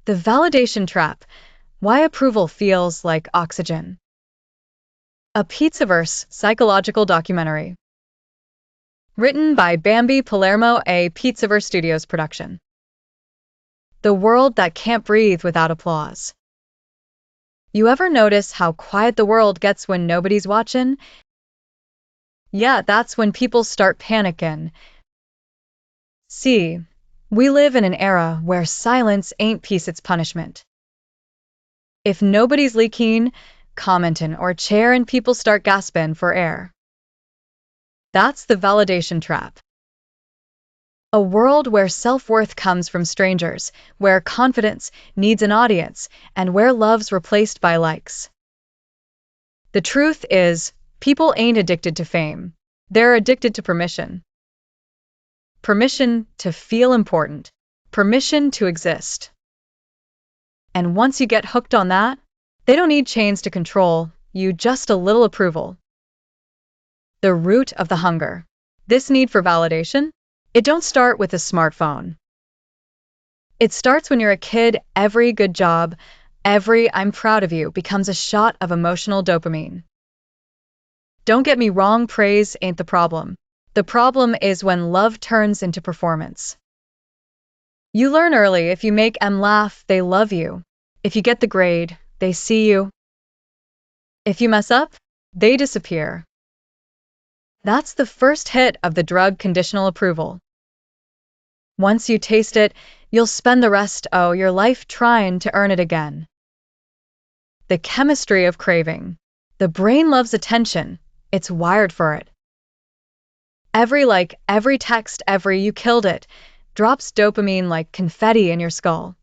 The validation trap. Why approval feels like oxygen. A Pizzaverse psychological documentary. Written by Bambi Palermo, a Pizzaverse Studios production. The world that can't breathe without applause. You ever notice how quiet the world gets when nobody's watching? Yeah, that's when people start panicking. See, we live in an era where silence ain't peace, it's punishment. If nobody's leaking, commenting, or cheering, people start gasping for air. That's the validation trap. A world where self-worth comes from strangers, where confidence needs an audience, and where love's replaced by likes. The truth is, people ain't addicted to fame. They're addicted to permission. Permission to feel important. Permission to exist. And once you get hooked on that, they don't need chains to control you, just a little approval. The root of the hunger. This need for validation, it don't start with a smartphone. It starts when you're a kid. Every good job, every "I'm proud of you" becomes a shot of emotional dopamine. Don't get me wrong, praise ain't the problem. The problem is when love turns into performance. You learn early, if you make them laugh, they love you. If you get the grade, they see you. If you mess up, they disappear. That's the first hit of the drug conditional approval. Once you taste it, you'll spend the rest of your life trying to earn it again. The chemistry of craving. The brain loves attention. It's wired for it. Every like, every text, every "you killed it" drops dopamine like confetti in your skull.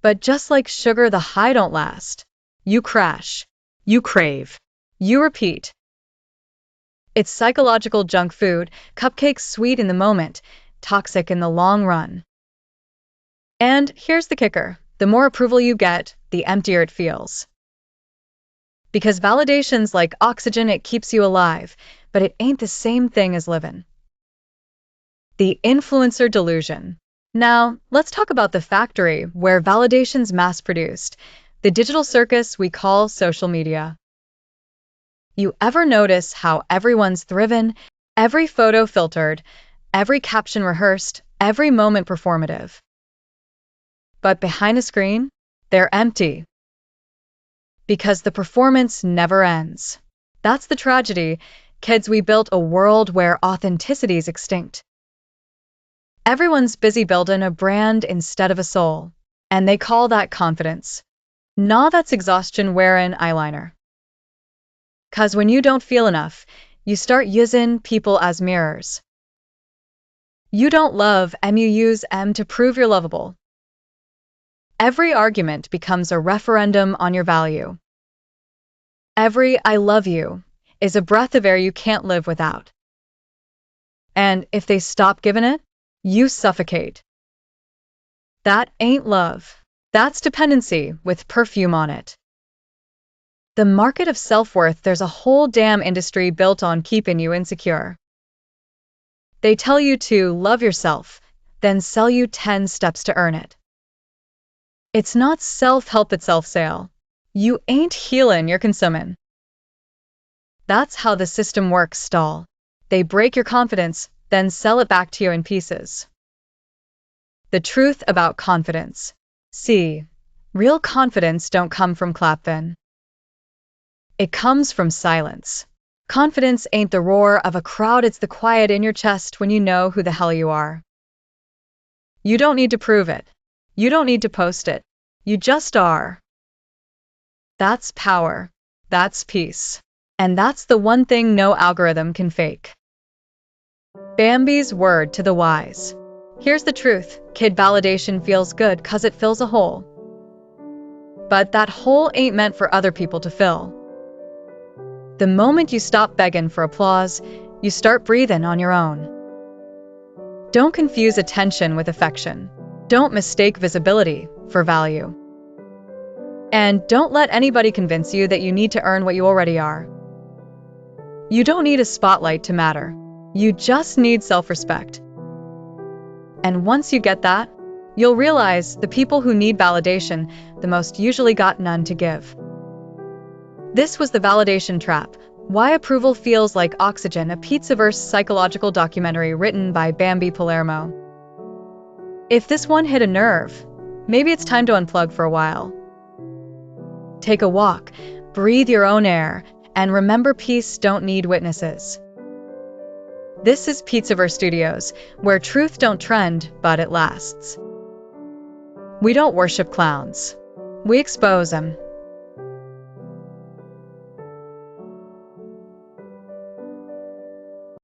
But just like sugar, the high don't last. You crash. You crave. You repeat. It's psychological junk food, cupcakes, sweet in the moment, toxic in the long run. And here's the kicker. The more approval you get, the emptier it feels. Because validation's like oxygen, it keeps you alive, but it ain't the same thing as living. The influencer delusion. Now, let's talk about the factory where validation's mass-produced, the digital circus we call social media. You ever notice how everyone's thriven, every photo filtered, every caption rehearsed, every moment performative? But behind a screen, they're empty. Because the performance never ends. That's the tragedy. Kids, we built a world where authenticity is extinct. Everyone's busy building a brand instead of a soul, and they call that confidence. Nah, that's exhaustion wearing eyeliner. 'Cause when you don't feel enough, you start using people as mirrors. You don't love them, you use them to prove you're lovable. Every argument becomes a referendum on your value. Every "I love you" is a breath of air you can't live without. And if they stop giving it, you suffocate. That ain't love. That's dependency with perfume on it. The market of self-worth, there's a whole damn industry built on keeping you insecure. They tell you to love yourself, then sell you 10 steps to earn it. It's not self-help, it's self-sale. You ain't healing, you're consuming. That's how the system works, stall. They break your confidence, then sell it back to you in pieces. The truth about confidence. See, real confidence don't come from clapping. It comes from silence. Confidence ain't the roar of a crowd, it's the quiet in your chest when you know who the hell you are. You don't need to prove it. You don't need to post it. You just are. That's power. That's peace. And that's the one thing no algorithm can fake. Bambi's word to the wise. Here's the truth. Kid validation feels good 'cause it fills a hole. But that hole ain't meant for other people to fill. The moment you stop begging for applause, you start breathing on your own. Don't confuse attention with affection. Don't mistake visibility for value. And don't let anybody convince you that you need to earn what you already are. You don't need a spotlight to matter. You just need self-respect. And once you get that, You'll realize the people who need validation the most usually got none to give. This was The Validation Trap: Why Approval Feels Like Oxygen, a Pizzaverse psychological documentary written by Bambi Palermo. If this one hit a nerve, maybe it's time to unplug for a while. Take a walk, breathe your own air, and remember, peace don't need witnesses. This is Pizzaverse Studios, where truth don't trend, but it lasts. We don't worship clowns. We expose them.